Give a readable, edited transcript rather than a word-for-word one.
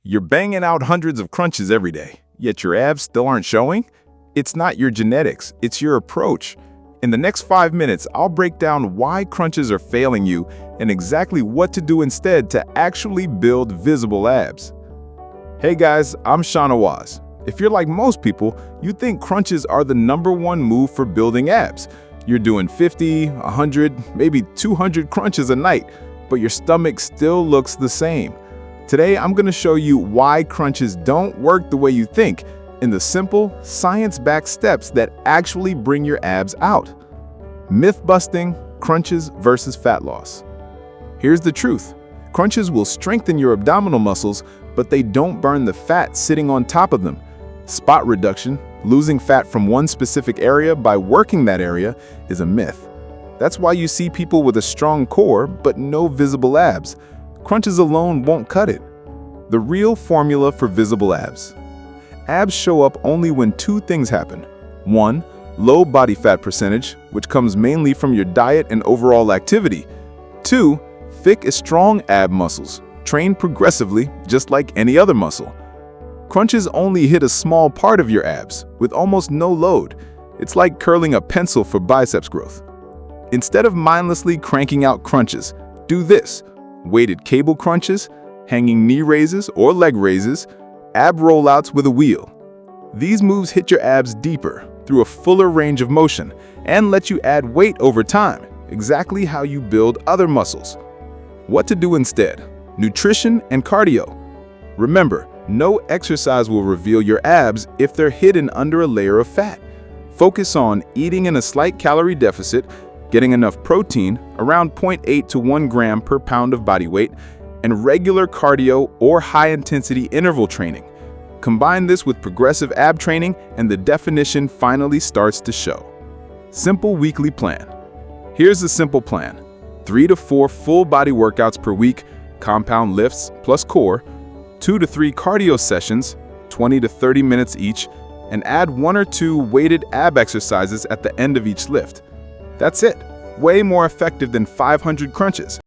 You're banging out hundreds of crunches every day, yet your abs still aren't showing? It's not your genetics, it's your approach. In the next 5 minutes, I'll break down why crunches are failing you and exactly what to do instead to actually build visible abs. Hey guys, I'm Shahnawaz. If you're like most people, you think crunches are the #1 move for building abs. You're doing 50, 100, maybe 200 crunches a night, but your stomach still looks the same. Today, I'm going to show you why crunches don't work the way you think in the simple, science-backed steps that actually bring your abs out. Myth-busting, crunches versus fat loss. Here's the truth. Crunches will strengthen your abdominal muscles, but they don't burn the fat sitting on top of them. Spot reduction, losing fat from one specific area by working that area, is a myth. That's why you see people with a strong core but no visible abs. Crunches alone won't cut it. The real formula for visible abs. Abs show up only when two things happen. 1. Low body fat percentage, which comes mainly from your diet and overall activity. 2. Thick, strong ab muscles, trained progressively just like any other muscle. Crunches only hit a small part of your abs, with almost no load. It's like curling a pencil for biceps growth. Instead of mindlessly cranking out crunches, do this. Weighted cable crunches, hanging knee raises or leg raises, ab rollouts with a wheel. These moves hit your abs deeper, through a fuller range of motion, and let you add weight over time, exactly how you build other muscles. What to do instead? Nutrition and cardio. Remember, no exercise will reveal your abs if they're hidden under a layer of fat. Focus on eating in a slight calorie deficit, getting enough protein, around 0.8 to 1 gram per pound of body weight, and regular cardio or high-intensity interval training. Combine this with progressive ab training and the definition finally starts to show. Simple weekly plan. Here's the simple plan. 3 to 4 full body workouts per week, compound lifts plus core, 2 to 3 cardio sessions, 20 to 30 minutes each, and add 1 or 2 weighted ab exercises at the end of each lift. That's it. Way more effective than 500 crunches.